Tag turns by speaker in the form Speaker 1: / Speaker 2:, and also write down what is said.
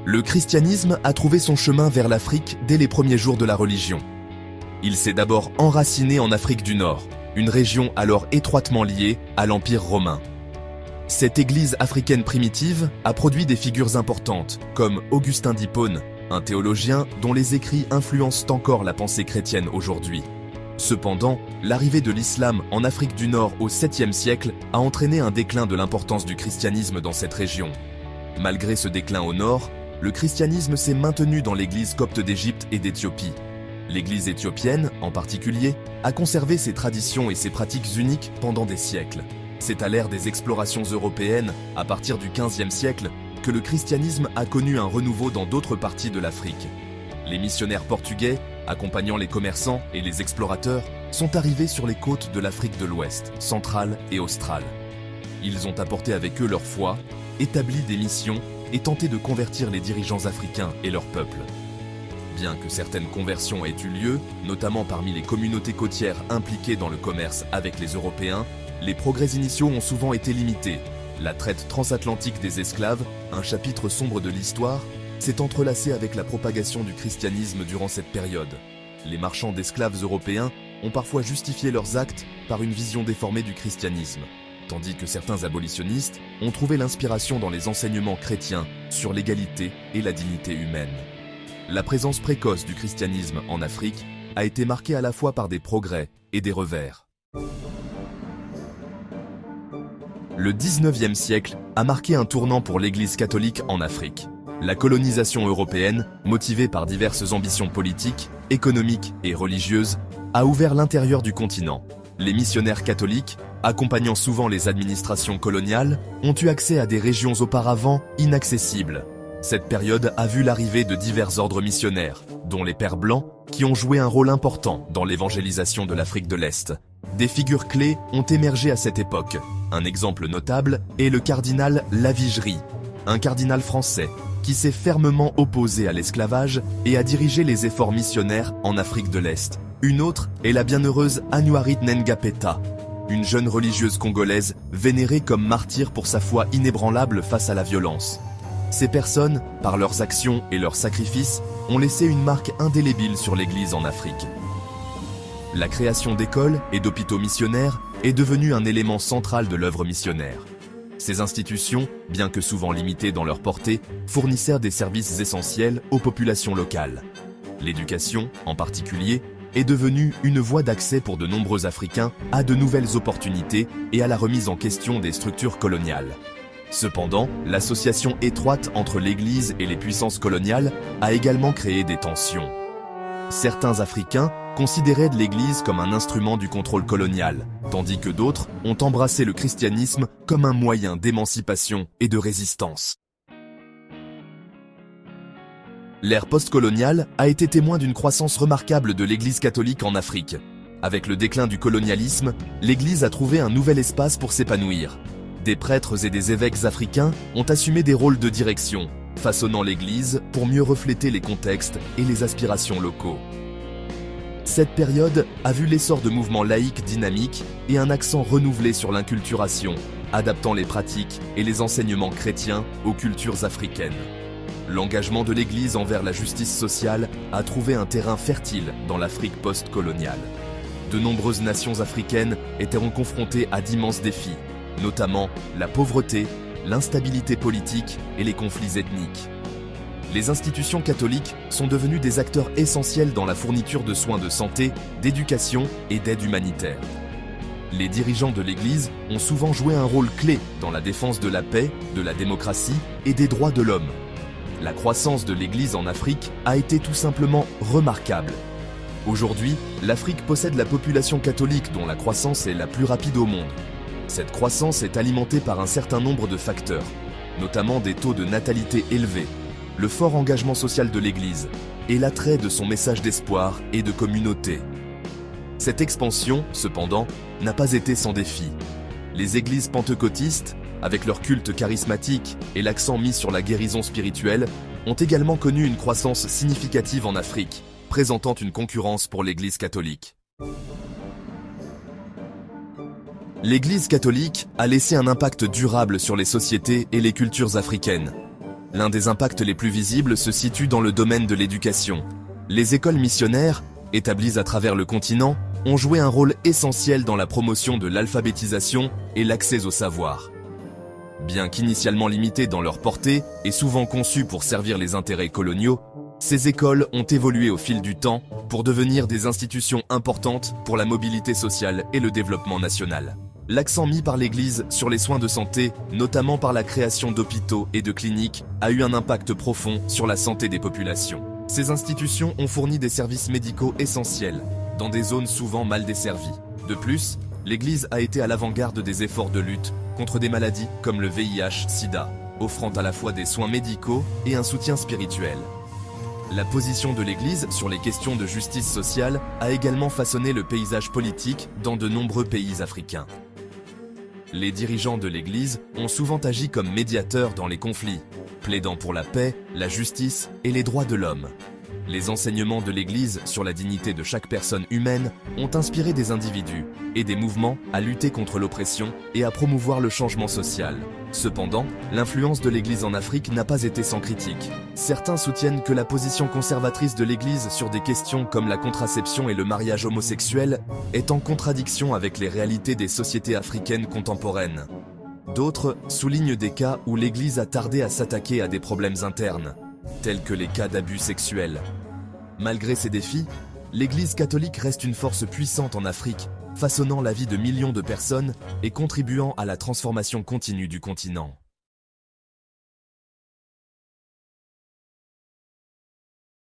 Speaker 1: Le christianisme a trouvé son chemin vers l'Afrique dès les premiers jours de la religion. Il s'est d'abord enraciné en Afrique du Nord, une région alors étroitement liée à l'Empire romain. Cette église africaine primitive a produit des figures importantes, comme Augustin d'Hippone, un théologien dont les écrits influencent encore la pensée chrétienne aujourd'hui. Cependant, l'arrivée de l'islam en Afrique du Nord au 7e siècle a entraîné un déclin de l'importance du christianisme dans cette région. Malgré ce déclin au nord, le christianisme s'est maintenu dans l'église copte d'Égypte et d'Éthiopie. L'église éthiopienne, en particulier, a conservé ses traditions et ses pratiques uniques pendant des siècles. C'est à l'ère des explorations européennes, à partir du XVe siècle, que le christianisme a connu un renouveau dans d'autres parties de l'Afrique. Les missionnaires portugais, accompagnant les commerçants et les explorateurs, sont arrivés sur les côtes de l'Afrique de l'Ouest, centrale et australe. Ils ont apporté avec eux leur foi, établi des missions et tenté de convertir les dirigeants africains et leur peuple. Bien que certaines conversions aient eu lieu, notamment parmi les communautés côtières impliquées dans le commerce avec les Européens, les progrès initiaux ont souvent été limités. La traite transatlantique des esclaves, un chapitre sombre de l'histoire, s'est entrelacée avec la propagation du christianisme durant cette période. Les marchands d'esclaves européens ont parfois justifié leurs actes par une vision déformée du christianisme, tandis que certains abolitionnistes ont trouvé l'inspiration dans les enseignements chrétiens sur l'égalité et la dignité humaine. La présence précoce du christianisme en Afrique a été marquée à la fois par des progrès et des revers. Le 19e siècle a marqué un tournant pour l'Église catholique en Afrique. La colonisation européenne, motivée par diverses ambitions politiques, économiques et religieuses, a ouvert l'intérieur du continent. Les missionnaires catholiques, accompagnant souvent les administrations coloniales, ont eu accès à des régions auparavant inaccessibles. Cette période a vu l'arrivée de divers ordres missionnaires, dont les Pères Blancs, qui ont joué un rôle important dans l'évangélisation de l'Afrique de l'Est. Des figures clés ont émergé à cette époque. Un exemple notable est le cardinal Lavigerie, un cardinal français qui s'est fermement opposé à l'esclavage et a dirigé les efforts missionnaires en Afrique de l'Est. Une autre est la bienheureuse Anuarit Ngapeta, une jeune religieuse congolaise vénérée comme martyr pour sa foi inébranlable face à la violence. Ces personnes, par leurs actions et leurs sacrifices, ont laissé une marque indélébile sur l'Église en Afrique. La création d'écoles et d'hôpitaux missionnaires est devenue un élément central de l'œuvre missionnaire. Ces institutions, bien que souvent limitées dans leur portée, fournissèrent des services essentiels aux populations locales. L'éducation, en particulier, est devenue une voie d'accès pour de nombreux Africains à de nouvelles opportunités et à la remise en question des structures coloniales. Cependant, l'association étroite entre l'Église et les puissances coloniales a également créé des tensions. Certains Africains considéraient l'Église comme un instrument du contrôle colonial, tandis que d'autres ont embrassé le christianisme comme un moyen d'émancipation et de résistance. L'ère postcoloniale a été témoin d'une croissance remarquable de l'Église catholique en Afrique. Avec le déclin du colonialisme, l'Église a trouvé un nouvel espace pour s'épanouir. Des prêtres et des évêques africains ont assumé des rôles de direction, façonnant l'Église pour mieux refléter les contextes et les aspirations locaux. Cette période a vu l'essor de mouvements laïques dynamiques et un accent renouvelé sur l'inculturation, adaptant les pratiques et les enseignements chrétiens aux cultures africaines. L'engagement de l'Église envers la justice sociale a trouvé un terrain fertile dans l'Afrique post-coloniale. De nombreuses nations africaines étaient confrontées à d'immenses défis, notamment la pauvreté, l'instabilité politique et les conflits ethniques. Les institutions catholiques sont devenues des acteurs essentiels dans la fourniture de soins de santé, d'éducation et d'aide humanitaire. Les dirigeants de l'Église ont souvent joué un rôle clé dans la défense de la paix, de la démocratie et des droits de l'homme. La croissance de l'Église en Afrique a été tout simplement remarquable. Aujourd'hui, l'Afrique possède la population catholique dont la croissance est la plus rapide au monde. Cette croissance est alimentée par un certain nombre de facteurs, notamment des taux de natalité élevés, le fort engagement social de l'Église et l'attrait de son message d'espoir et de communauté. Cette expansion, cependant, n'a pas été sans défi. Les églises pentecôtistes, avec leur culte charismatique et l'accent mis sur la guérison spirituelle, ont également connu une croissance significative en Afrique, présentant une concurrence pour l'Église catholique. L'Église catholique a laissé un impact durable sur les sociétés et les cultures africaines. L'un des impacts les plus visibles se situe dans le domaine de l'éducation. Les écoles missionnaires, établies à travers le continent, ont joué un rôle essentiel dans la promotion de l'alphabétisation et l'accès au savoir. Bien qu'initialement limitées dans leur portée et souvent conçues pour servir les intérêts coloniaux, ces écoles ont évolué au fil du temps pour devenir des institutions importantes pour la mobilité sociale et le développement national. L'accent mis par l'Église sur les soins de santé, notamment par la création d'hôpitaux et de cliniques, a eu un impact profond sur la santé des populations. Ces institutions ont fourni des services médicaux essentiels, dans des zones souvent mal desservies. De plus, l'Église a été à l'avant-garde des efforts de lutte contre des maladies comme le VIH-Sida, offrant à la fois des soins médicaux et un soutien spirituel. La position de l'Église sur les questions de justice sociale a également façonné le paysage politique dans de nombreux pays africains. Les dirigeants de l'Église ont souvent agi comme médiateurs dans les conflits, plaidant pour la paix, la justice et les droits de l'homme. Les enseignements de l'Église sur la dignité de chaque personne humaine ont inspiré des individus et des mouvements à lutter contre l'oppression et à promouvoir le changement social. Cependant, l'influence de l'Église en Afrique n'a pas été sans critique. Certains soutiennent que la position conservatrice de l'Église sur des questions comme la contraception et le mariage homosexuel est en contradiction avec les réalités des sociétés africaines contemporaines. D'autres soulignent des cas où l'Église a tardé à s'attaquer à des problèmes internes, tels que les cas d'abus sexuels. Malgré ces défis, l'Église catholique reste une force puissante en Afrique, façonnant la vie de millions de personnes et contribuant à la transformation continue du continent.